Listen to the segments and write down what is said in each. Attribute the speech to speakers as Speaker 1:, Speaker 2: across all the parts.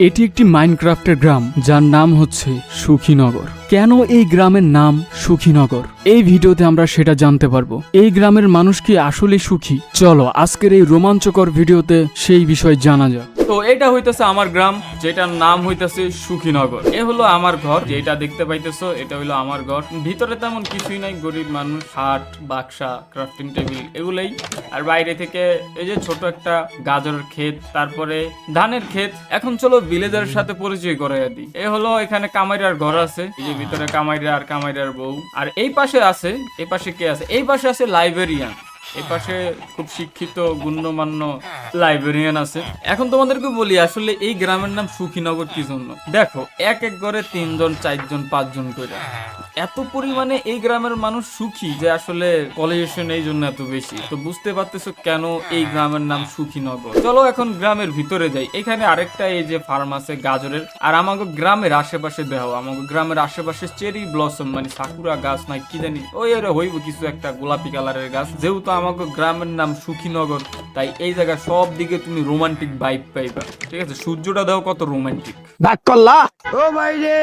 Speaker 1: এটি একটি মাইনক্রাফটের গ্রাম যার নাম হচ্ছে সুখীনগর। কেন এই গ্রামের নাম সুখীনগর, এই ভিডিওতে আমরা সেটা জানতে পারবো। এই গ্রামের মানুষ কি আসলে সুখী? চলো আজকের এই রোমাঞ্চকর ভিডিওতে সেই বিষয় জানা যাক। তো এটা হইতেছে আমার গ্রাম, যেটার নাম হইতেছে সুখীনগর। এ হলো আমার ঘর, যেটা দেখতে পাইতেছো এটা হলো আমার ঘর। ভিতরে তেমন কিছুই নাই, গরিব মানুষ, খাট, বাক্সা, ক্রাফটিং টেবিল এগুলাই। আর বাইরে থেকে এই যে ছোট একটা গাজরের ক্ষেত, তারপরে ধানের ক্ষেত। এখন চলো ভিলেজারের সাথে পরিচয় করাইয়া দিই। এ হলো এখানে কামাইরার ঘর আছে, এই যে ভিতরে কামাইরা আর কামাইরার বউ। আর এই পাশে আছে, এই পাশে কে আছে? এই পাশে আছে লাইব্রেরিয়ান। এই পাশে খুব শিক্ষিত গুণ্যমান্য লাইব্রেরিয়ান আছে। এখন তোমাদেরকে বলি আসলে এই গ্রামের নাম সুখীনগর কি জন্য। দেখো, এক এক ঘরে 3 জন 4 জন 5 জন করে, এত পরিমাণে এই গ্রামের মানুষ সুখী যে আসলে পলিউশন এই জন্য এত বেশি। তো বুঝতে পারতেছো কেন এই গ্রামের নাম সুখীনগর। চলো এখন গ্রামের ভিতরে যাই। এখানে আরেকটা এই যে ফার্ম আছে গাজরের। আর আমাকে গ্রামের আশেপাশে দেখো, আমাকে গ্রামের আশেপাশে চেরি ব্লসম মানে সাকুরা গাছ নাই কি জানি ওই হইব কিছু একটা গোলাপি কালারের গাছ। যেহেতু আমাকে গ্রামের নাম সুখীনগর, তাই এই জায়গা সব দিকে তুমি রোমান্টিক ভাইব পাইবা। ঠিক আছে, সূর্যটা দাও কত রোমান্টিক।
Speaker 2: ডাক করলা ও ভাই রে।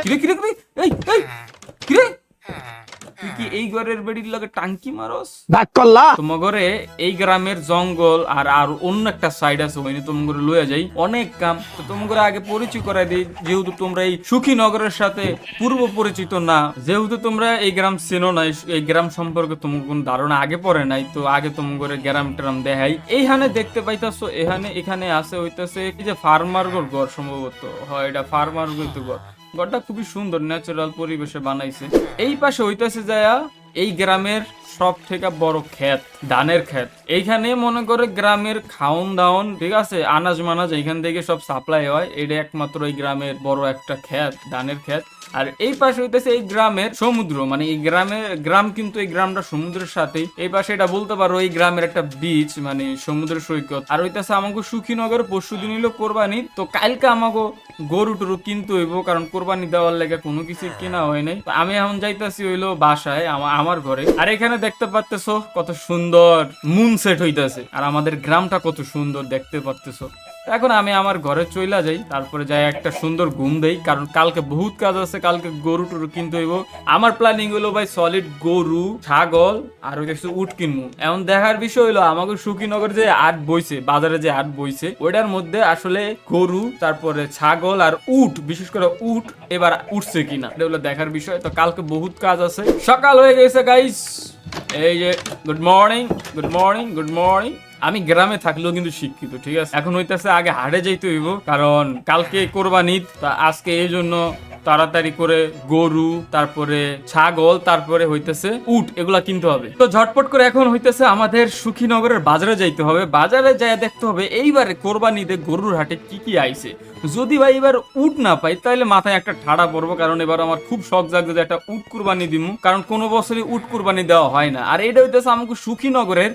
Speaker 1: কিরে কিরে কিরে, এই এই কিরে, তুই কি এই ঘরের বেড়ির লগে টাঙ্কি মারস?
Speaker 2: ডাক করলা
Speaker 1: তোমার ঘরে এই গ্রামের জঙ্গল আর আর অন্য একটা সাইড আছে, ওইনি তোমার ঘরে লইয়া যাই অনেক কাম। তো তোমার ঘরে আগে পরিচয় করাই দিই, যেহেতু তোমরা এই সুখীনগরের সাথে পূর্ব পরিচিত না, যেহেতু তোমরা এই গ্রাম চেনো না, এই গ্রাম সম্পর্কে তোমার কোন ধারণা আগে পড়ে নাই, তো আগে তোমার ঘরে গ্রাম ট্রাম দেখাই। এইখানে দেখতে পাইতাছো, এখানে আছে হইতাছে এই যে ফার্মার ঘর, সম্ভবত হয় এটা ফার্মার ঘর। ঘরটা খুবই সুন্দর, ন্যাচারাল পরিবেশে বানাইছে। এই পাশে হইতাছে যায়া এই গ্রামের সব থেকে বড় ক্ষেত, ধানের ক্ষেত। এইখানে মনে করে গ্রামের খাওন দাওন, ঠিক আছে, আনাজ মানাজ এইখান থেকে সব সাপ্লাই হয়। এটা একমাত্র এই গ্রামের বড় একটা ক্ষেত, ধানের ক্ষেত। আর এই পাশে হইতেছে এই গ্রামের সমুদ্র, মানে এই গ্রাম কিন্তু এই গ্রামটা সমুদ্রের সাথেই। এই পাশে এটা বলতে পারো এই গ্রামের একটা বিচ, মানে সমুদ্র সৈকত। আর হইতেছে আমাকে সুখীনগর পরশুদিন হইলো কোরবানি, তো কালকে আমাকে গরু টরু কিনতে হইব, কারণ কোরবানি দেওয়ার লেগে কোনো কিছু কেনা হয় নাই। আমি এখন যাইতাছি হইলো বাসায়, আমার ঘরে। আর এখানে দেখতে পারতেছো কত সুন্দর মুন সেট হইতাছে, আর আমাদের গ্রামটা কত সুন্দর দেখতে পারতেছো। এখন আমি আমার ঘরে চইলা যাই, তারপরে যাই একটা সুন্দর ঘুম দেই, কারণ কালকে বহুত কাজ আছে। কালকে গরু টরু কিনতে হইব। আমার প্ল্যানিং হলো ভাই সলিড গরু, ছাগল আর ওই কিছু উট কিনবো। এখন দেখার বিষয় হইলো আমাকে সুখীনগর যে হাট বইছে, বাজারে যে হাট বইছে, ওইটার মধ্যে আসলে গরু, তারপরে ছাগল আর উট, বিশেষ করে উট এবার উঠছে কিনা, এটা হলো দেখার বিষয়। তো কালকে বহুত কাজ আছে। সকাল হয়ে গেছে গাইস, এই যে good morning good morning good morning. আমি গ্রামে থাকলেও কিন্তু শিক্ষিত, ঠিক আছে। এখন হইতেছে আগে হাটে যাইতে হইব, কারণ কালকে কোরবানি। তা আজকে এই জন্য তাড়াতাড়ি করে গরু, তারপরে ছাগল, তারপরে হইতেছে উট, এগুলা কিনতে হবে। তো ঝটপট করে এখন হইতেছে আমাদের সুখীনগরের বাজারে যাইতে হবে। বাজারে যাই দেখতে হবে এইবারে কোরবানিতে গরুর হাটে কি কি আইছে। যদি ভাই এবার উট না পাই তাহলে মাথায় একটা ঠাড়া পড়বো, কারণ এবার আমার খুব শখ জাগছে যে একটা উট কুরবানি দিমু, কারণ কোনো বছরই উট কুরবানি দেওয়া হয় না। আর এটা হইতেছে আমাকে সুখীনগরের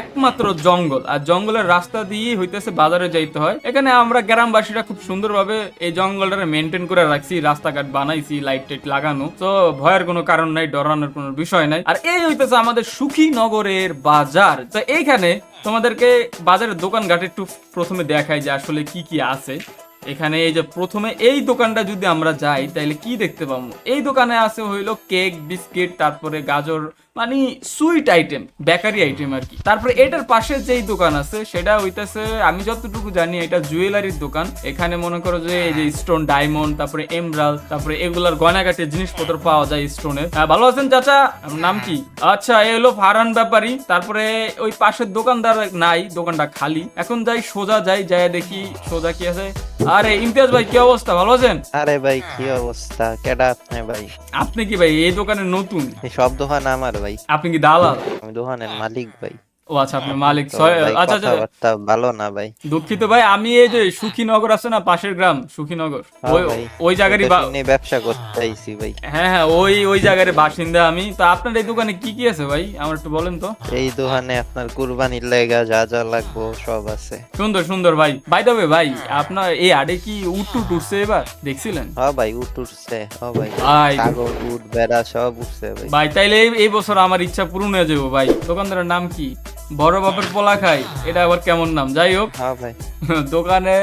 Speaker 1: একমাত্র জঙ্গল, আর জঙ্গলের রাস্তা দিয়ে হইতেছে বাজারে যাইতে হয়। এখানে আমরা গ্রামবাসীরা খুব সুন্দরভাবে এই জঙ্গলটারে মেনটেন করে রাখছি, রাস্তাঘাট বানাইছি, লাইট টাইট লাগানো, তো ভয়ের কোনো কারণ নাই, ডরানোর কোনো বিষয় নাই। আর এই হইতেছে আমাদের সুখীনগরের বাজার। তো এইখানে তোমাদেরকে বাজারের দোকানঘাট একটু প্রথমে দেখাই যে আসলে কি কি আছে এখানে। এই যে প্রথমে এই দোকানটা যদি আমরা যাই তাহলে কি দেখতে পাবো, এই দোকানে আছে হইলো কেক, বিস্কিট, তারপরে গাজর, মানে সুইট আইটেম, বেকারি আইটেম আর কি। তারপরে এটার পাশে যেই দোকান আছে সেটা হইতেছে, আমি যতটুকু জানি এটা জুয়েলারির দোকান। এখানে মনে করো যে এই যে স্টোন, ডায়মন্ড, তারপরে এমরাল্ড, তারপরে এগুলার গয়নাগাটির জিনিসপত্র পাওয়া যায় স্টোনের। ভালো আছেন চাচা? নাম কি? আচ্ছা, এ হলো ফারহান ব্যাপারী। তারপরে ওই পাশের দোকানদার নাই, দোকানটা খালি। এখন যাই সোজা যাই, দেখি সোজা কি আছে। আরে ইমতিয়াজ ভাই, কি অবস্থা? ভালো আছেন?
Speaker 3: আরে ভাই কি অবস্থা, কেডা আপনি ভাই?
Speaker 1: আপনি কি ভাই এই দোকানে নতুন?
Speaker 3: এই সব দোকান আমার ভাই।
Speaker 1: আপনি কি দালাল?
Speaker 3: আমি দোকানের মালিক ভাই।
Speaker 1: ও আচ্ছা, আপনি মালিক।
Speaker 3: তো ভাই
Speaker 1: আচ্ছা আচ্ছা,
Speaker 3: কথাবার্তা ভালো না ভাই।
Speaker 1: দুঃখিত ভাই। আমি এই যে সুখীনগর আছে না, পাশের গ্রাম সুখীনগর, ওই জায়গারই
Speaker 3: ব্যবসা করতে আইছি ভাই।
Speaker 1: হ্যাঁ হ্যাঁ, ওই জায়গার বাসিন্দা আমি। তো আপনার এই দোকানে কি কি আছে ভাই, আমার একটু বলেন তো।
Speaker 3: এই দোকানে আপনার কুরবানির লেগা যা যা লাগবো সব আছে।
Speaker 1: সুন্দর সুন্দর ভাই। বাই দ্য ওয়ে ভাই, আপনার এই আড়ে কি উট টুট উঠছে এবার, দেখছিলেন?
Speaker 3: হ্যাঁ ভাই, উট উঠছে। হ্যাঁ ভাই, ছাগল, উট, বেড়া সব উঠছে ভাই।
Speaker 1: ভাই তাইলে এই বছর আমার ইচ্ছা পূরণ হয়ে যাবো ভাই। দোকানদারের নাম কি? বড় বাপের পোলা খাই, এটা আবার কেমন নাম? যাই হোক,
Speaker 3: হ্যাঁ ভাই,
Speaker 1: দোকানে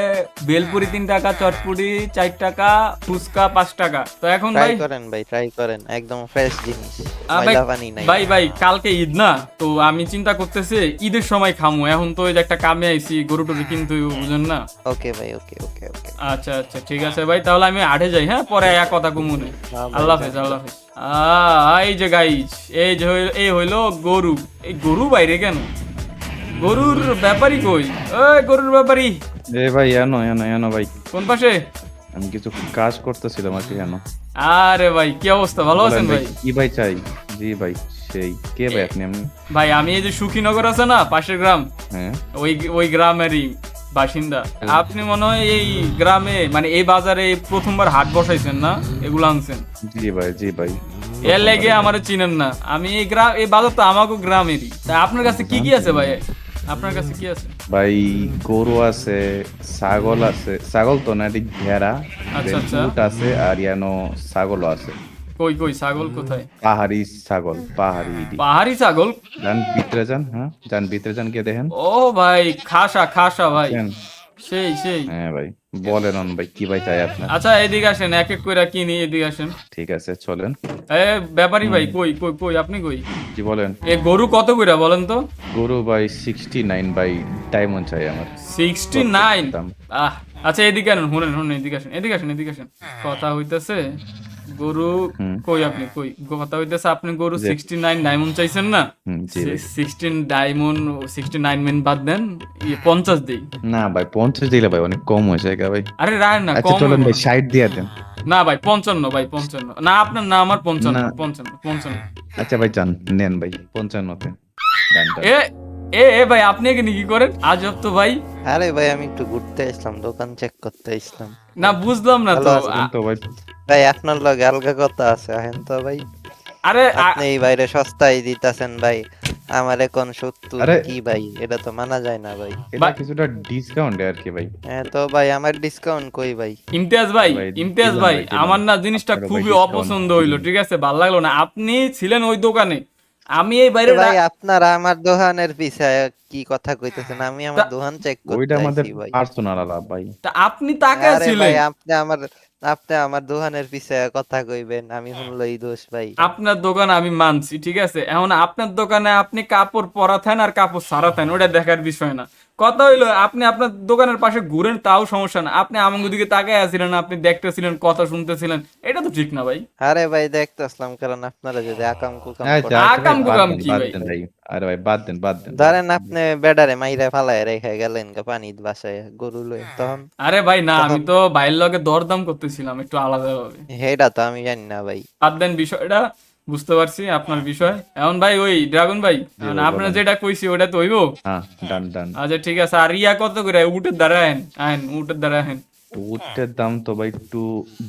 Speaker 1: বেলপুরি 3 টাকা, চটপুরি 4 টাকা, ফুচকা 5 টাকা। তো এখন
Speaker 3: ট্রাই
Speaker 1: ভাই
Speaker 3: করেন ভাই, ট্রাই করেন, একদম ফ্রেশ জিনিস,
Speaker 1: ভাই
Speaker 3: ময়লা পানি নাই।
Speaker 1: ভাই কালকে ঈদ না, তো আমি চিন্তা করতেছি ঈদের সময় খামু। এখন তো ওই যে একটা কামে আইছি, গরু টরু কিন্তু বুঝেন না।
Speaker 3: ওকে ভাই, ওকে ওকে ওকে।
Speaker 1: আচ্ছা আচ্ছা ঠিক আছে ভাই, তাহলে আমি আটে যাই। হ্যাঁ, পরে এক কথা কমুনে।
Speaker 3: হ্যাঁ ভাই,
Speaker 1: আল্লাহ হাফেজ, আল্লাহ হাফেজ। এই যে গাইজ, এই হইলো গরু। এই গরু বাইরে কেন? গরুর ব্যাপারী কই? ওই গরুর ব্যাপারী
Speaker 4: এ ভাই এনো এনো এনো ভাই,
Speaker 1: কোন পাশে?
Speaker 4: আমি কিছু কাজ করতেছিলাম আর কি। এনো
Speaker 1: আরে ভাই, কি অবস্থা? ভালো আছেন
Speaker 4: বলেন
Speaker 1: ভাই?
Speaker 4: কি ভাই চাই? জি ভাই, সেই কে ভাই আপনি? আমি
Speaker 1: ভাই আমি এই যে সুখীনগর আছে না, পাশের গ্রাম,
Speaker 4: হ্যাঁ
Speaker 1: ওই গ্রামেরই বাসিন্দা। আপনি মনে হয় এই গ্রামে, মানে এই বাজারে এই প্রথমবার হাট বসাইছেন না? এগুলো আনছেন?
Speaker 4: জি ভাই, জি ভাই।
Speaker 1: এর লেগে আমার চিনেন না। আমি এই বাজার তো আমাকে গ্রামেরই। তা আপনার কাছে কি কি আছে ভাই? আপনার কাছে কি আছে?
Speaker 4: ভাই গরু আছে, ছাগল আছে, ছাগল তো না, এটি ভেড়া,
Speaker 1: আচ্ছা, আচ্ছা।
Speaker 4: উট আছে, আর ইয়ানো ছাগলও আছে।
Speaker 1: কই ছাগল কোথায়?
Speaker 4: পাহাড়ি ছাগল, পাহাড়ি ইডি।
Speaker 1: পাহাড়ি ছাগল?
Speaker 4: যান ভিতরে যান, হ্যাঁ যান ভিতরে যান, গিয়ে দেখেন।
Speaker 1: ও ভাই, খাসা ভাই,
Speaker 4: দেখেন?
Speaker 1: সেই।
Speaker 4: হ্যাঁ ভাই, বলেন অন ভাই, কি ভাই চাই আপনার?
Speaker 1: আচ্ছা এদিকে আসেন, এক এক করে কিনি, এদিকে আসেন।
Speaker 4: ঠিক আছে চলেন।
Speaker 1: ব্যাপারী ভাই কই আপনি কই?
Speaker 4: জি বলেন।
Speaker 1: এ গরু কত কইরা বলেন তো?
Speaker 4: গরু ভাই 69 ভাই, ডায়মন্ড চাই আমার।
Speaker 1: 69?
Speaker 4: দাম।
Speaker 1: আচ্ছা এদিকে আনুন, শুনেন এদিকে আসেন। কথা হইতেছে গরু কই, আপনি কই? কথা হইতেছে আপনি গরু 69 ডায়মন্ড চাইছেন না?
Speaker 4: জি ভাই।
Speaker 1: 16 ডায়মন্ড, 69 মেন বাদ দেন, 50 দেই।
Speaker 4: না ভাই 50 দিলে ভাই অনেক কম হয়ে যায় ভাই।
Speaker 1: আরে রায় না,
Speaker 4: আচ্ছা
Speaker 1: কম
Speaker 4: চলেন
Speaker 1: হইবো
Speaker 4: ভাই
Speaker 1: না।
Speaker 4: 60 দিয়ে দেন।
Speaker 1: না ভাই 55, ভাই 55 না, আপনার না আমার 55,
Speaker 4: না।
Speaker 1: 55।
Speaker 4: আচ্ছা ভাই যান, নেন ভাই 55 তে ডান ডান।
Speaker 1: এ ভাই আপনি এখানে কি করেন? আজব তো ভাই।
Speaker 3: আরে ভাই, আমি একটু ঘুরতে আসলাম, দোকান চেক করতে আসলাম।
Speaker 1: না বুঝলাম না তো।
Speaker 3: ভালো আছেন
Speaker 4: তো ভাই
Speaker 3: ভাই, আপনার লগে আলগা কথা আছে, আহেন তো ভাই।
Speaker 1: আরে
Speaker 3: আপনি এই বাইরে সস্তায় দিতাছেন ভাই, আমার এখন 70
Speaker 4: আরে-
Speaker 3: কি ভাই, এটা তো মানা যায় না ভাই।
Speaker 4: এটা কিছুটা ডিসকাউন্ট আর কি ভাই।
Speaker 3: হ্যাঁ তো ভাই, আমার ডিসকাউন্ট কই ভাই?
Speaker 1: ইমতিয়াজ
Speaker 4: ভাই,
Speaker 1: ভাই
Speaker 4: দিলাম।
Speaker 1: আমার না জিনিসটা
Speaker 4: আপনারও ভাই
Speaker 1: খুবই
Speaker 4: discount
Speaker 1: অপছন্দ হইলো,
Speaker 4: দিলাম।
Speaker 1: ঠিক আছে, ভালো লাগলো না। আপনি ছিলেন ওই দোকানে, আমি এই বাইরে
Speaker 3: ভাই আপনারা আমার দোকানের পিছায় কি কথা কইতেছেন? আমি আমার
Speaker 1: তা-
Speaker 3: দোকান চেক
Speaker 4: ওইটা
Speaker 3: করতে
Speaker 4: আমাদের
Speaker 3: আইছি ভাই।
Speaker 4: পার্সোনাল আলাপ ভাই।
Speaker 1: তা আপনি তাকায়
Speaker 3: আরে
Speaker 1: ছিলেন।
Speaker 3: ভাই, আপনি আমার দোকানের পিছায় কথা কইবেন, আমি শুনলই দোষ ভাই।
Speaker 1: আপনার দোকান আমি মানছি, ঠিক আছে, এখন আপনার দোকানে আপনি কাপড় পরা থাকেন আর কাপড় সারা থাকেন, ওটা দেখার বিষয় না। কথা হইলো আপনি আপনার দোকানের পাশে ঘুরেন, তাও সমস্যা না। আপনি আমাকে দিকে তাকায় আছিলেন, আপনি দেখতেছিলেন, কথা শুনতেছিলেন, এটা তো ঠিক না ভাই।
Speaker 3: আরে ভাই দেখতেছিলাম, কারণ আপনারা যদি আকাম কুকাম
Speaker 4: আচ্ছা
Speaker 3: করেন।
Speaker 4: আচ্ছা
Speaker 1: আকাম
Speaker 4: ভাই,
Speaker 1: কুকাম
Speaker 4: বাদ দেন,
Speaker 1: কি
Speaker 4: বাদ
Speaker 1: ভাই?
Speaker 4: দেন ভাই। আরে ভাই বাদ দেন, বাদ দেন।
Speaker 3: ধরেন আপনি বেডারে মাইরা ফালায় রেখে গেলেন পানির বাসায় গরু লয়ে, তখন
Speaker 1: আরে ভাই না, আমি তো ভাইয়ের লগে দরদাম করতেছিলাম একটু আলাদা ভাবে।
Speaker 3: হেডা তো আমি জানি না ভাই।
Speaker 1: বাদ দেন বিষয়টা, বুঝতে পারছি আপনার বিষয়। এখন ভাই ওই ড্রাগন ভাই, এখন
Speaker 4: ভাই,
Speaker 1: আপনার
Speaker 4: বলেন।
Speaker 1: যেটা কইছি ওটা তো হইবো।
Speaker 4: হ্যাঁ ডান ডান।
Speaker 1: আচ্ছা ঠিক আছে, আর ইয়া কত করে? উটের দ্বারা আহেন উটের দ্বারা আহেন।
Speaker 4: উটের দাম তো ভাই একটু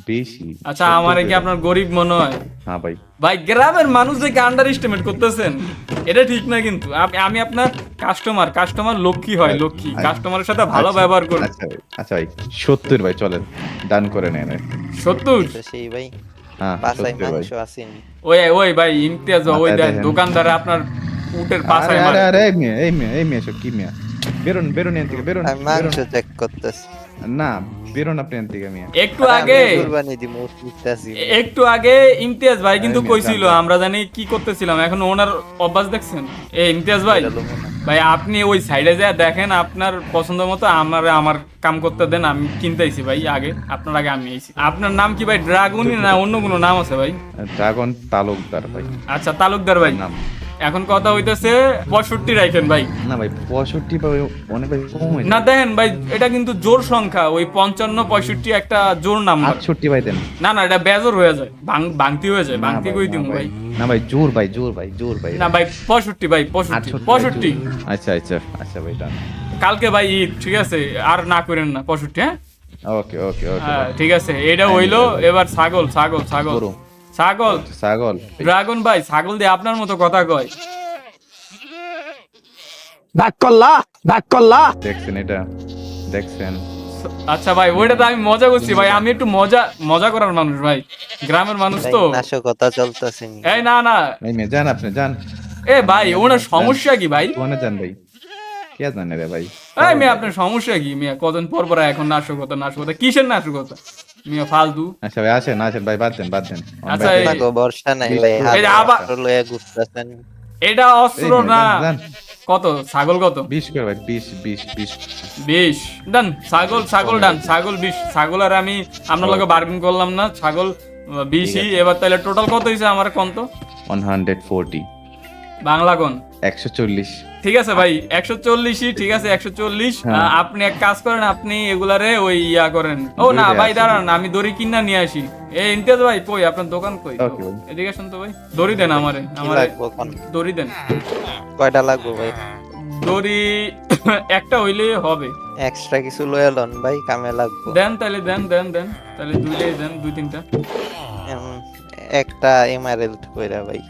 Speaker 4: বেশি।
Speaker 1: আচ্ছা আমার কি আপনার গরিব মনে হয়?
Speaker 4: হ্যাঁ ভাই।
Speaker 1: ভাই গ্রামের মানুষ দেখে আন্ডার এস্টিমেট করতেছেন, এটা ঠিক না কিন্তু। আমি আপনার কাস্টমার লক্ষ্মী হয়, লক্ষ্মী কাস্টমারের সাথে ভালো
Speaker 4: আচ্ছা,
Speaker 1: ব্যবহার করুন।
Speaker 4: আচ্ছা ভাই, আচ্ছা ভাই 70 ভাই চলেন, ডান করে নেন।
Speaker 1: 70?
Speaker 3: তো সেই ভাই,
Speaker 4: হ্যাঁ
Speaker 3: বাসায়
Speaker 4: 70 ভাই।
Speaker 3: মাংস আসেনি।
Speaker 1: ওই ভাই ইমতিয়াজ, ওই
Speaker 4: মাথায়
Speaker 1: দেন
Speaker 4: দেখেন।
Speaker 1: দোকানদারে আপনার উটের
Speaker 4: আরে
Speaker 1: পাশায়
Speaker 4: আরে
Speaker 1: মারে।
Speaker 4: আরে এই মেয়ে সব কি মেয়ে? বেরোন বেরোন এখান থেকে, বেরোন
Speaker 3: আমি মাংস
Speaker 4: বেরোন।
Speaker 3: চেক করতেছি।
Speaker 4: না বেরোন আপনি এখান থেকে মেয়ে।
Speaker 1: একটু আগে
Speaker 3: কুরবানি দিমু বুঝতাছি।
Speaker 1: ইমতিয়াজ ভাই কিন্তু
Speaker 4: আমি
Speaker 1: কইছিল,
Speaker 4: জানতাম।
Speaker 1: আমরা জানি কি করতেছিলাম, এখন ওনার অভ্যাস দেখছেন। ইমতিয়াজ ভাই, ভাই আপনি ওই সাইডে যা দেখেন, আপনার পছন্দ মতো আমার কাম করতে দেন, আমি কিনতেছি ভাই। আপনার আগে আমি আইছি। আপনার নাম কি ভাই? ড্রাগনই না অন্য কোনো নাম আছে ভাই?
Speaker 4: ড্রাগন তালুকদার ভাই
Speaker 1: আচ্ছা তালুকদার ভাই,
Speaker 4: নাম।
Speaker 1: এখন কথা হইতেছে 65 রাখেন ভাই।
Speaker 4: না ভাই 65 ভাই অনেক ভাই কম হয়ে
Speaker 1: না দেখেন ভাই, এটা কিন্তু জোর সংখ্যা, ওই 55 65 একটা জোর নাম্বার।
Speaker 4: 68 ভাই দেন।
Speaker 1: না এটা বেজর হয়ে যায়, ভাঙতি হয়ে যায়,
Speaker 4: না
Speaker 1: ভাঙতি
Speaker 4: ভাই,
Speaker 1: কই
Speaker 4: না
Speaker 1: দিমু ভাই?
Speaker 4: না ভাই জোর ভাই
Speaker 1: না ভাই 65 ভাই, 65।
Speaker 4: আচ্ছা আচ্ছা আচ্ছা ভাই ডান।
Speaker 1: কালকে ভাই ঈদ, ঠিক আছে, আর না করেন না 65। হ্যাঁ
Speaker 4: ওকে ওকে ওকে
Speaker 1: হ্যাঁ, ঠিক আছে, এটা হইলো। এবার ছাগল
Speaker 4: গরু। ছাগল
Speaker 1: ড্রাগন ভাই, ছাগল দিয়ে আপনার মতো কথা কয়।
Speaker 2: ভাগ করলা
Speaker 4: দেখছেন এটা, দেখছেন?
Speaker 1: আচ্ছা ভাই, ওইটা তো আমি মজা করছি ভাই, আমি একটু মজা করার মানুষ ভাই, গ্রামের মানুষ
Speaker 3: ভাই
Speaker 1: তো।
Speaker 3: নাশকতা চলতেছে।
Speaker 1: এই না
Speaker 4: এই মেয়ে যান, আপনি যান।
Speaker 1: এ ভাই ওনার সমস্যা কি ভাই?
Speaker 4: দোকানে যান ভাই, কে জানে রে ভাই।
Speaker 1: এই মিয়া আপনার সমস্যা কি মিয়া? কজন পর পর এখন নাশকতা কিসের নাশকতা মিয়া ফালতু?
Speaker 4: আচ্ছা ভাই আসেন আসেন ভাই, বাদ দেন বাদ দেন।
Speaker 1: আচ্ছা,
Speaker 3: না গো, ভরসা নাই ভাই,
Speaker 1: এই যে আবার
Speaker 3: লয়ে ঘুরতেছেন।
Speaker 1: এটা অস্ত্র না। কত ছাগল কত?
Speaker 4: 20 করে ভাই, 20
Speaker 1: 20 ডান। ছাগল ডান, ছাগল 20। ছাগল আর আমি আপনার লগে বার্গেন করলাম না, ছাগল 20ই। এবার তাহলে টোটাল কত হইছে আমার কোন তো?
Speaker 4: 140
Speaker 1: বাংলা কোন?
Speaker 4: 140।
Speaker 1: ঠিক আছে ভাই, 140ই ঠিক আছে, 140।
Speaker 4: হ্যাঁ।
Speaker 1: আপনি এক কাজ করেন, আপনি এগুলারে ওই ইয়া করেন। ও না
Speaker 4: দড়ি
Speaker 1: ভাই
Speaker 4: আছে।
Speaker 1: দাঁড়ান, আমি দড়ি কিনা নিয়ে আসি। এই ইমতিয়াজ ভাই কই আপনার দোকান কই?
Speaker 4: Okay ভাই।
Speaker 1: এদিকে আসুন তো ভাই, দড়ি দেন আমারে,
Speaker 3: কি
Speaker 1: আমারে
Speaker 3: লাগবো কোন?
Speaker 1: দড়ি দেন।
Speaker 3: কয়টা লাগবো ভাই?
Speaker 1: দড়ি একটা হইলেই হবে।
Speaker 3: এক্সট্রা কিছু লয়ে লন ভাই, কামে লাগবো।
Speaker 1: দেন তাহলে, দেন তাহলে দুইটাই দেন, 2-3টা।
Speaker 3: একটা এমারেল্ড কইরা ভাই।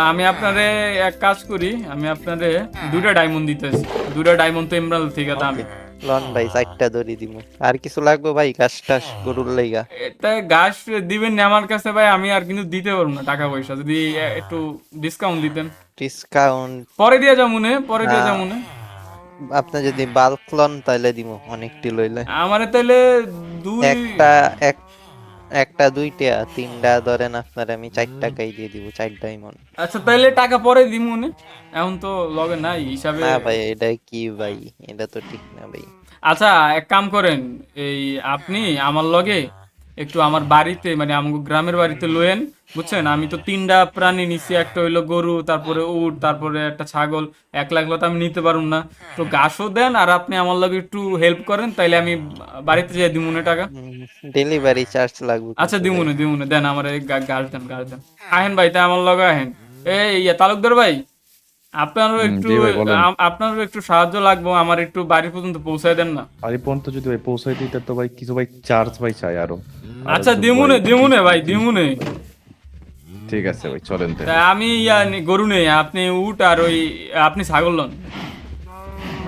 Speaker 1: আমি আপনারে এক কাজ করি, আমি আপনারে 2টা ডায়মন্ড দিতেছি। 2টা ডায়মন্ড তো এমরাল্ড থেকে দামি।
Speaker 3: লন ভাই, 4টা দড়ি দিমু। আর কিছু লাগবে ভাই? গাছ টাছ গরুর লাইগা?
Speaker 1: এটা ঘাস দিবেন না আমার কাছে ভাই, আমি আর কিন্তু দিতে পারবো না টাকা পয়সা। যদি একটু ডিসকাউন্ট দিতেন।
Speaker 3: ডিসকাউন্ট
Speaker 1: পরে দিয়ে যামুনে, পরে দিয়ে যামুনে।
Speaker 3: আপনি যদি বাল্ক লন তাহলে দিমু, অনেকটি লইলে।
Speaker 1: আমারে তাহলে দুই
Speaker 3: একটা 2টা 3টা ধরেন, আপনার আমি 4 টাকাই দিয়ে দিব, 4 ডায়মন্ড।
Speaker 1: আচ্ছা তাহলে টাকা পরে দিমুনে, এখন তো লগে নাই হিসাবে।
Speaker 3: না ভাই, এটা কি ভাই, এটা তো ঠিক না ভাই।
Speaker 1: আচ্ছা এক কাম করেন, এই আপনি আমার লগে একটু আমার বাড়িতে, মানে আমার গ্রামের বাড়িতে লয়েন, বুঝছেন? আমি তো 3টা প্রাণী নিছি, একটা হইলো গরু, তারপরে উট, তারপরে একটা ছাগল। 1 লাখ তো আমি নিতে পারুম না। তো ঘাসও দেন, আর আপনি আমার লগে একটু হেল্প করেন, তাইলে আমি বাড়িতে যাই দিমুনে টাকা।
Speaker 3: ডেলিভারি চার্জ লাগবে
Speaker 1: আচ্ছা
Speaker 3: কিন্তু ভাই।
Speaker 1: দিমুনে দেন আমার ঘাস দেন। আহেন ভাই, তাই আমার লগে আহেন। এই ইয়া তালুকদার ভাই, আপনারও একটু
Speaker 4: জি ভাই, বলেন।
Speaker 1: আপনারও একটু সাহায্য লাগবে, আমার একটু বাড়ি পর্যন্ত পৌঁছায় দেন না?
Speaker 4: বাড়ি পর্যন্ত যদি ভাই পৌঁছাই দিতে তো ভাই কিছু ভাই চার্জ ভাই চাই আরো।
Speaker 1: আচ্ছা দিমুনে।
Speaker 4: ঠিক আছে ভাই, চলেন তো।
Speaker 1: তা আমি গরু নেই, আপনি উট আর ওই আপনি ছাগল লন।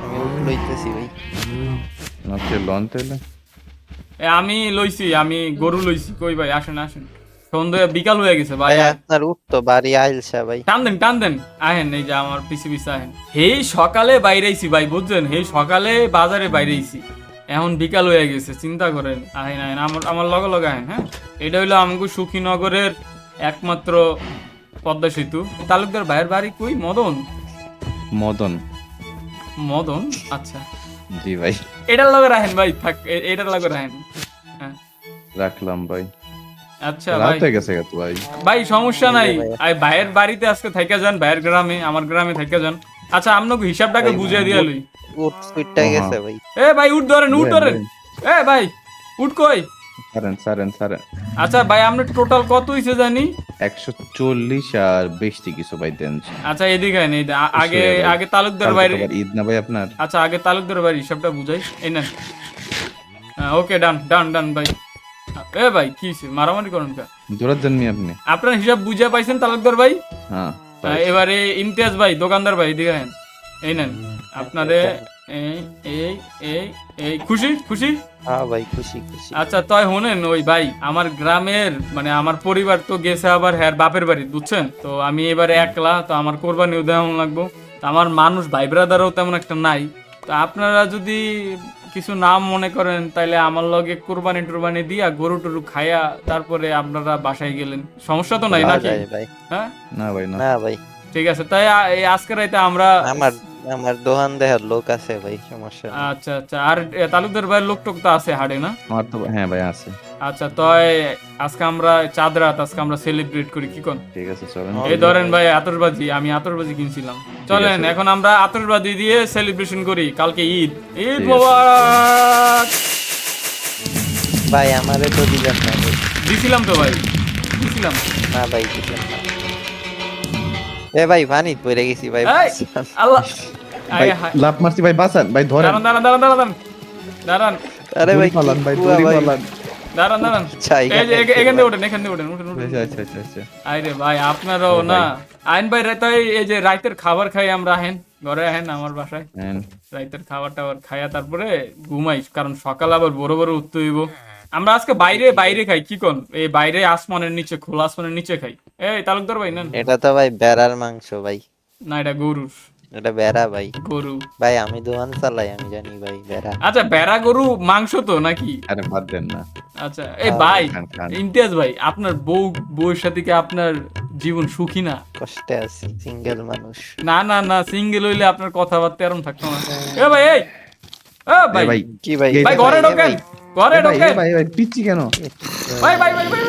Speaker 3: আমি উঠ লইতেছি ভাই।
Speaker 4: আচ্ছা লন তাহলে।
Speaker 1: আমি লইছি, আমি গরু লইছি। কই ভাই আসেন সন্ধ্যা বিকাল হয়ে গেছে ভাই।
Speaker 3: ভাই আপনার উঠ তো বাড়ি আইলছা ভাই।
Speaker 1: টান দেন আহেন, এই যে আমার পিছে আহেন। এই সকালে বাইরেছি ভাই, বুঝছেন? এই সকালে বাজারে বাইরেছি, এখন বিকাল হয়ে গেছে। চিন্তা করেন, আহেন আমার লগে আহেন। হ্যাঁ, এটা হইলো আমাকে সুখীনগরের একমাত্র পদ্মা সেতু। তালুকদার ভাইয়ের বাড়ি কই? মদন। আচ্ছা
Speaker 4: জি ভাই,
Speaker 1: এটার লগে রাখেন ভাই, থাক এটার লগে রাখেন। হ্যাঁ
Speaker 4: রাখলাম ভাই।
Speaker 1: আচ্ছা
Speaker 4: রাত
Speaker 1: ভাই,
Speaker 4: হয়ে গেছে তো ভাই।
Speaker 1: ভাই সমস্যা নাই। ভাইয়ের বাড়িতে আজকে থাইকা যান, ভাইয়ের গ্রামে, আমার গ্রামে থাইকা যান। আচ্ছা আপনাকে হিসাবটাকে বুঝিয়ে দিয়া লই।
Speaker 3: উঠ সুইটটা গেছে ভাই।
Speaker 1: এ ভাই উঠ ধরেন। এ ভাই উঠ কই?
Speaker 4: সারেন।
Speaker 1: আচ্ছা ভাই আমরা টোটাল কত হইছে জানি?
Speaker 4: 140 আর 20 কিছু ভাই দেন।
Speaker 1: আচ্ছা এদিকে আইন, আগে
Speaker 4: ভাই।
Speaker 1: আগে তালুকদার
Speaker 4: কালকে
Speaker 1: বাড়ি।
Speaker 4: তো আবার ঈদ না ভাই আপনার।
Speaker 1: আচ্ছা আগে তালুকদার বাড়ি হিসাবটা বুঝাই। এই নেন। ওকে ডান ভাই। এ ভাই কি হইছে? মারামারি করেন কা?
Speaker 4: দৌড়াত জাননি আপনি।
Speaker 1: আপনার হিসাব বুঝে পাইছেন তালুকদার ভাই?
Speaker 4: হ্যাঁ
Speaker 1: এবারে ইমতিয়াজ ভাই, দোকানদার ভাই, এদিকে আইন। এই নেন আপনারে। এই খুশি?
Speaker 3: হ্যাঁ ভাই, খুশি।
Speaker 1: আচ্ছা তাই হোনেন, ওই ভাই আমার গ্রামের, মানে আমার পরিবার তো গেছে আবার হ্যার বাপের বাড়ি, বুঝছেন? তো আমি এবারে একলা, তো আমার কোরবানি উদাহরণ লাগবো। তো আমার মানুষ ভাই ব্রাদারও তেমন একটা নাই। তো আপনারা যদি কিছু নাম মনে করেন, তাইলে আমার লগে কোরবানি দিয়া গরু টরু খায়া তারপরে আপনারা বাসায় গেলেন, সমস্যা তো নাই নাকি?
Speaker 3: ভাই
Speaker 1: হ্যাঁ
Speaker 4: না ভাই না।
Speaker 3: না ভাই,
Speaker 1: ঠিক আছে। তাই এই আজকে রাইতে আমরা
Speaker 3: আমার দোকান দেখার লোক আছে ভাই, সমস্যা নেই।
Speaker 1: আচ্ছা আর তালুকদার ভাইয়ের লোক টোক তো আছে হাড়ে না?
Speaker 4: আমার তো হ্যাঁ ভাই আছে।
Speaker 1: আচ্ছা তাই আজকে আমরা চাঁদ রাত আজকে আমরা সেলিব্রেট করি, কি কোন?
Speaker 4: ঠিক আছে চলেন।
Speaker 1: এই ধরেন ভাই আতশবাজি, আমি আতশবাজি কিনছিলাম। চলেন এখন আমরা আতশবাজি দিয়ে সেলিব্রেশন করি। কালকে ঈদ মোবারক।
Speaker 3: ভাই আমারে তো দিলেন না ভাই।
Speaker 1: দিছিলাম তো ভাই,
Speaker 3: না ভাই দিলেন না। এ ভাই পানি পড়ে গেছি ভাই।
Speaker 1: এই, আল্লাহ।
Speaker 4: ভাই লাভ মারছি ভাই, বাঁচান ভাই, ধরেন।
Speaker 1: দাঁড়ান।
Speaker 3: আরে ভাই
Speaker 4: দড়ি পালান ভাই,
Speaker 3: কুয়া
Speaker 4: দড়ি
Speaker 3: ভাই।
Speaker 4: পালান।
Speaker 1: দাঁড়ান।
Speaker 3: আচ্ছা,
Speaker 1: এই যে এখান দিয়ে ওঠেন।
Speaker 4: আচ্ছা।
Speaker 1: আরে ভাই আপনারও না। আইন ভাই তাই এই যে রাতের খাবার খাই আমরা, আহেন ঘরে, আহেন আমার বাসায়।
Speaker 4: হ্যাঁ।
Speaker 1: রাতের খাবার টাবার খাইয়া তারপরে ঘুমাই, কারণ সকাল আবার বড় উঠতে হইব। আমরা আজকে বাইরে বাইরে খাই কি কোন, এই বাইরে আসমানের নিচে, খোলা আসমানের নিচে খাই। এই তালুকদার ভাই নেন।
Speaker 3: এটা তো ভাই বেড়ার মাংস ভাই,
Speaker 1: না এটা গরুর।
Speaker 3: এটা বেড়া ভাই।
Speaker 1: গরু।
Speaker 3: ভাই আমি দোকান চালাই, আমি জানি ভাই বেড়া।
Speaker 1: আচ্ছা বেড়া গরু মাংস তো নাকি?
Speaker 4: আরে বাদ দেন না।
Speaker 1: আচ্ছা এই ভাই
Speaker 4: খান, খান।
Speaker 1: ইমতিয়াজ ভাই, আপনার বউয়ের সাথে কি আপনার জীবন সুখী না?
Speaker 3: কষ্টে আছি, সিঙ্গেল মানুষ।
Speaker 1: না না না, সিঙ্গেল হইলে আপনার কথাবার্তা এরকম থাকতো না। এ ভাই এই ভাই
Speaker 4: ভাই
Speaker 3: কি ভাই?
Speaker 1: ভাই ঘরে ঢোকেন, ঘরে ঢোকেন।
Speaker 4: ভাই ভাই পিচ্ছি কেন?
Speaker 1: ভাই ভাই ভাই ভাই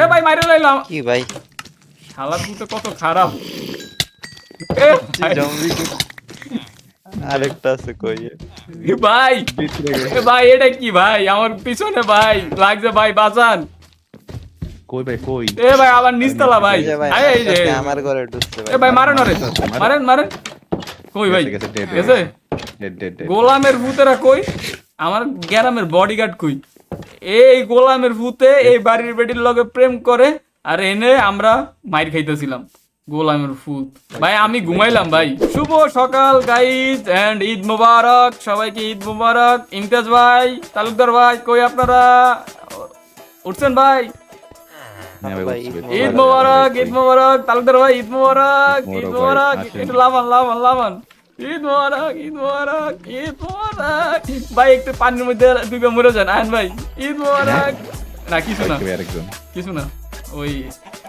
Speaker 1: এ ভাই মাইরে লাইলাম।
Speaker 3: কি ভাই?
Speaker 1: শালা তুই তো কত খারাপ। এ ভাই,
Speaker 3: জম্বি আরেকটা আছে কই?
Speaker 1: এ ভাই এ ভাই এটা কি ভাই আমার পিছনে ভাই লাগছে ভাই, বাঁচান।
Speaker 4: কই ভাই কই?
Speaker 1: এ ভাই আবার নিচতলা ভাই।
Speaker 3: এই যে ভাই
Speaker 1: এই যে
Speaker 3: আস্তে আমার ঘরে ঢুকছে
Speaker 1: এ ভাই মারেন ওরে, মারেন মারেন। কই ভাই
Speaker 4: গেছে, dead,
Speaker 1: গেছে?
Speaker 4: Dead dead dead.
Speaker 1: গোলামের ভূতেরা কই? আমার গ্রামের বডিগার্ড কই? এই গোলামের ভূতে এই বাড়ির বেটির লগে প্রেম করে, আর এনে আমরা মাইর খাইতেছিলাম। গোলামের ভূত ভাই, আমি ঘুমাইলাম ভাই। শুভ সকাল গাইজ এন্ড ঈদ মোবারক, সবাইকে ঈদ মোবারক। ইমতিয়াজ ভাই, তালুকদার ভাই কই আপনারা? উঠছেন ভাই?
Speaker 4: হ্যাঁ ভাই,
Speaker 3: ভাই,
Speaker 4: উঠছি,
Speaker 1: ঈদ মোবারক, ঈদ মোবারক। তালুকদার ভাই ঈদ মোবারক, ঈদ মোবারক।
Speaker 4: আসেন।
Speaker 1: একটু লাভান লাভান লাভান। ঈদ মোবারক, ঈদ মোবারক, ঈদ মোবারক। ভাই একটু পানির মধ্যে দুইবার মরে যান আইন ভাই। ঈদ মোবারক। না কিছু না,
Speaker 4: ভাই, আরেকজন।
Speaker 1: কিছু না, ওই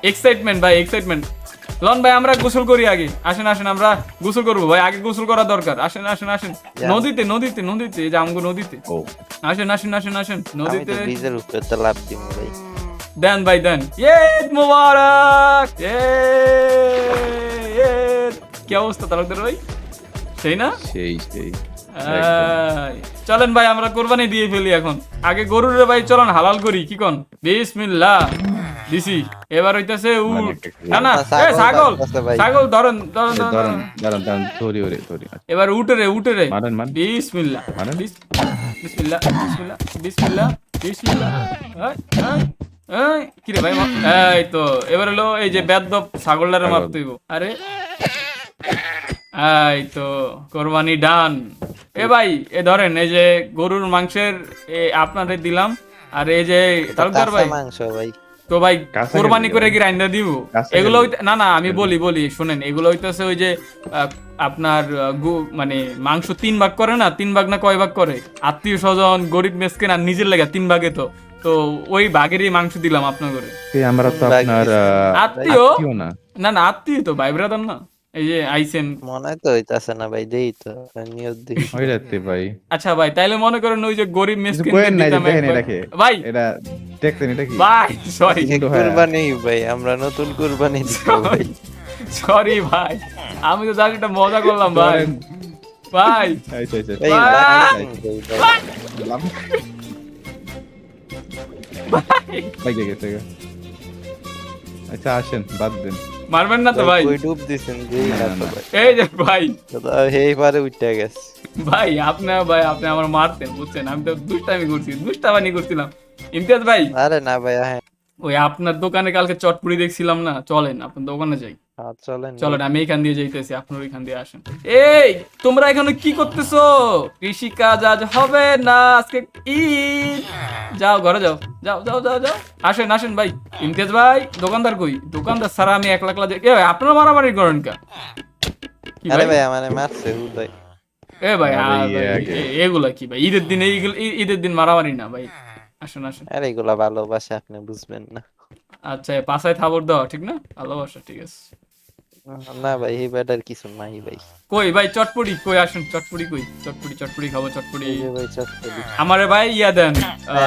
Speaker 1: এক্সাইটমেন্ট ভাই, এক্সাইটমেন্ট। লন ভাই আমরা গোসল করি আগে, আসেন আসেন আমরা গোসল করবো ভাই, আগে গোসল করা দরকার। আসেন আসেন আসেন, নদীতে নদীতে নদীতে, এই যে আমগো নদীতে।
Speaker 4: ও
Speaker 1: আসেন আসেন আসেন আসেন
Speaker 3: আমি
Speaker 1: নদীতে।
Speaker 3: তো ব্রিজের উপরে তো লাভ দিব ভাই।
Speaker 1: দেন ভাই দেন। ঈদ মোবারক। কি অবস্থা তালুকদার ভাই, সেই না?
Speaker 4: সেই
Speaker 1: এই, চলেন ভাই আমরা কোরবানি দিয়ে ফেলি এখন। আগে গরুর রে ভাই চলেন হালাল করি, কি কোন? বিসমিল্লাহ দিছি। এবার হইতাছে উট। না না এ ছাগল, ছাগল ধরেন ধরেন ধরেন,
Speaker 4: দাঁড়ান
Speaker 1: ধরেন।
Speaker 4: দাঁড়ান দাঁড়ান, সরি ওরে সরি।
Speaker 1: এবার উঠে রে উঠে রে।
Speaker 4: মারেন মান।
Speaker 1: বিসমিল্লাহ
Speaker 4: মারেন।
Speaker 1: বিসমিল্লাহ বিসমিল্লাহ বিসমিল্লাহ বিসমিল্লাহ। এই, এই, এই, কি রে ভাই এই তো এবার হলো এই যে বেদব ছাগলটারে মারতে হইব। আরে এই তো কোরবানি ডান। এ ভাই এ ধরেন এই যে গরুর মাংসের আপনাদের দিলাম, আর এই যে তালুকদার ভাই
Speaker 3: কাঁচা মাংস ভাই।
Speaker 1: তো ভাই
Speaker 4: কাঁচা
Speaker 1: কোরবানি
Speaker 4: কেটে
Speaker 1: করে
Speaker 4: দিবেন।
Speaker 1: কি রাইন্দা দিব?
Speaker 4: কাঁচা
Speaker 1: এগুলো
Speaker 4: কেটে
Speaker 1: না না আমি বলি শুনেন, এগুলো হইতেছে ওই যে আপনার মানে মাংস 3 ভাগ করে না, 3 ভাগ না কয় ভাগ করে, আত্মীয় স্বজন গরিব মেসকিন আর নিজের লেগে 3 ভাগে, তো ওই ভাগেরই মাংস দিলাম আপনার করে।
Speaker 4: আমরা তো আপনার
Speaker 1: আত্মীয়
Speaker 4: আত্মীয় না।
Speaker 1: না না আত্মীয় তো ভাই ব্রাদার না, এই যে আইসেন।
Speaker 3: মনে হয় তো হইতাছে না ভাই, দেই তো নিয়ত দিই।
Speaker 4: ওই রাতে ভাই
Speaker 1: আচ্ছা ভাই তাইলে মনে করেন ওই যে গরিব
Speaker 4: কিছু
Speaker 1: মেসকিন
Speaker 4: করেন নাই যে দেখেন এটাকে।
Speaker 1: ভাই
Speaker 4: এটা দেখতেন এটা কি?
Speaker 1: ভাই সরি
Speaker 4: কিন্তু হ্যাঁ।
Speaker 3: কুরবানি ভাই, আমরা নতুন কুরবানি দিব ভাই।
Speaker 1: সরি ভাই, আমি তো জানি এটা মজা করলাম ভাই।
Speaker 4: ধরেন।
Speaker 1: ভাই
Speaker 4: আচ্ছা আচ্ছা
Speaker 3: এই
Speaker 1: ভাই।
Speaker 3: লাগাই দেই ভাই।
Speaker 4: ভাই গেছে গা। আচ্ছা আসেন বাদ দেন।
Speaker 1: মারবেন না তো ভাই?
Speaker 3: কই ডুব দিছেন দেই না তো ভাই।
Speaker 1: এই যে ভাই
Speaker 3: তো এই পারে উঠে গেছে।
Speaker 1: ভাই আপনি আমার মারতেন বুঝছেন, আমি তো দুষ্টামি করছি, দুষ্টামি করছিলাম। ইমতিয়াজ ভাই
Speaker 3: আরে না ভাই, হ্যাঁ
Speaker 1: ওই আপনার দোকানে কালকে চটপুরি দেখছিলাম না, চলেন আপনার দোকানে যাই।
Speaker 3: চলেন
Speaker 1: চলেন আমি এখান দিয়ে যাইতেছি, আপনার ওইখান দিয়ে আসেন। এই তোমরা এখানে কি করতেছো? কৃষি কাজ আজ হবে না, আজকে ঈদ। যাও ঘরে যাও, যাও যাও যাও যাও। আসেন আসেন ভাই। ইমতিয়াজ ভাই দোকানদার কই? দোকানদার সারা আমি একলা একলা এ ভাই আপনারা মারামারি করেন কা? কি
Speaker 3: আরে
Speaker 1: ভাই?
Speaker 3: ভাই আমারে মারছে হুদাই।
Speaker 1: এ ভাই
Speaker 4: আরে
Speaker 1: ভাই, এগুলা কি ভাই? ঈদের দিন ঈদের দিন মারামারি না ভাই। আসেন আসেন।
Speaker 3: আরে এগুলা ভালোবাসা, আপনি বুঝবেন না।
Speaker 1: আচ্ছা পাশায় থাবর দেওয়া ঠিক না? ভালোবাসা ঠিক আছে।
Speaker 3: না ভাই এই ব্যাটার কিছু নাই ভাই।
Speaker 1: কই ভাই চটপটি কই? আসেন চটপটি কই? চটপটি খাবো চটপটি।
Speaker 3: এই যে ভাই চটপটি।
Speaker 1: আমারে ভাই ইয়া দেন,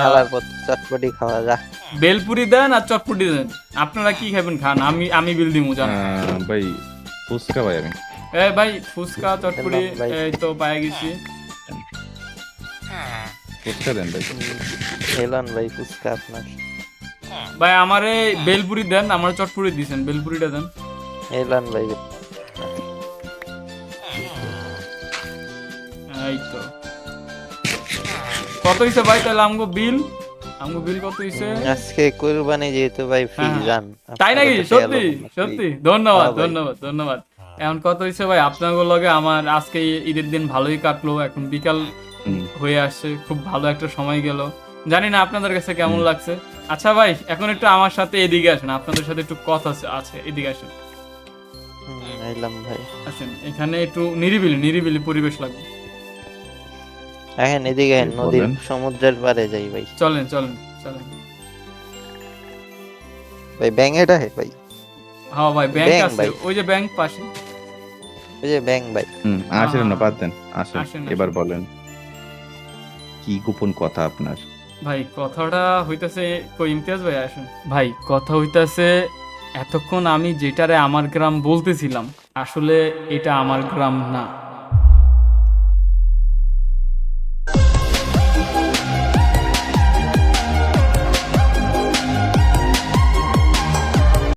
Speaker 3: হালার পর চটপটি খাওয়া যা।
Speaker 1: বেলপুরি দেন আর চটপটি দেন। আপনারা কি খাবেন খান, আমি বিল দিমু জান।
Speaker 4: ভাই ফুচকা ভাই আমি।
Speaker 1: এ ভাই ফুচকা চটপটি
Speaker 3: এলাম ভাই।
Speaker 1: এই তো পায়ে গেছি।
Speaker 4: ফুচকা দেন ভাই।
Speaker 3: এলন ভাই ফুচকা আপনার।
Speaker 1: ভাই আমারে বেলপুরি দেন, আমার চটপটি দিছেন, বেলপুরিটা দেন।
Speaker 3: এলন ভাই
Speaker 1: এই তো কত হইছে ভাই তাহলে আমগো বিল কত হইছে?
Speaker 3: আজকে কুরবানি যেহেতু ভাই ফ্রি
Speaker 1: হ্যাঁ,
Speaker 3: যান।
Speaker 1: তাই নাকি?
Speaker 3: আপনাদের তো
Speaker 1: সত্যি
Speaker 3: এলো না,
Speaker 1: সত্যি
Speaker 3: free।
Speaker 1: ধন্যবাদ
Speaker 3: হ্যাঁ ভাই।
Speaker 1: ধন্যবাদ ধন্যবাদ। এখন কথা হচ্ছে ভাই আপনাদের লগে আমার আজকে ঈদের দিন ভালোই কাটলো, এখন বিকাল
Speaker 4: হুম।
Speaker 1: হয়ে আসছে, খুব ভালো একটা সময় গেল। জানি না আপনাদের কাছে কেমন লাগছে। আচ্ছা ভাই, এখন একটু আমার সাথে এদিকে আসেন, আপনাদের সাথে একটু কথা আছে, এদিকে আসেন।
Speaker 3: আইলাম ভাই।
Speaker 1: আসেন, এখানে একটু নিরিবিলি নিরিবিলি পরিবেশ লাগবে।
Speaker 3: এখন এদিকে আহেন, নদীর
Speaker 4: বলেন।
Speaker 3: সমুদ্রের পাড়ে যাই ভাই।
Speaker 1: চলেন চলেন চলেন।
Speaker 3: ভাই ব্যাং এটা হে ভাই,
Speaker 1: হ্যাঁ ভাই, ব্যাংক
Speaker 3: ব্যাংক
Speaker 1: আছে,
Speaker 3: ভাই।
Speaker 1: ওই যে ব্যাংক পাশে।
Speaker 3: ওই যে ব্যাং ভাই।
Speaker 4: আসেন না
Speaker 1: হ্যাঁ।
Speaker 4: পাতেন, আসেন
Speaker 1: আসেন,
Speaker 4: এবার
Speaker 1: আসেন।
Speaker 4: বলেন কি গোপন কথা আপনার?
Speaker 1: ভাই কথাটা হইতাছে, কই ইমতিয়াজ ভাই আসুন। ভাই কথা হইতাছে, এতক্ষণ আমি যেটারে আমার গ্রাম বলতেছিলাম, আসলে এটা আমার গ্রাম না।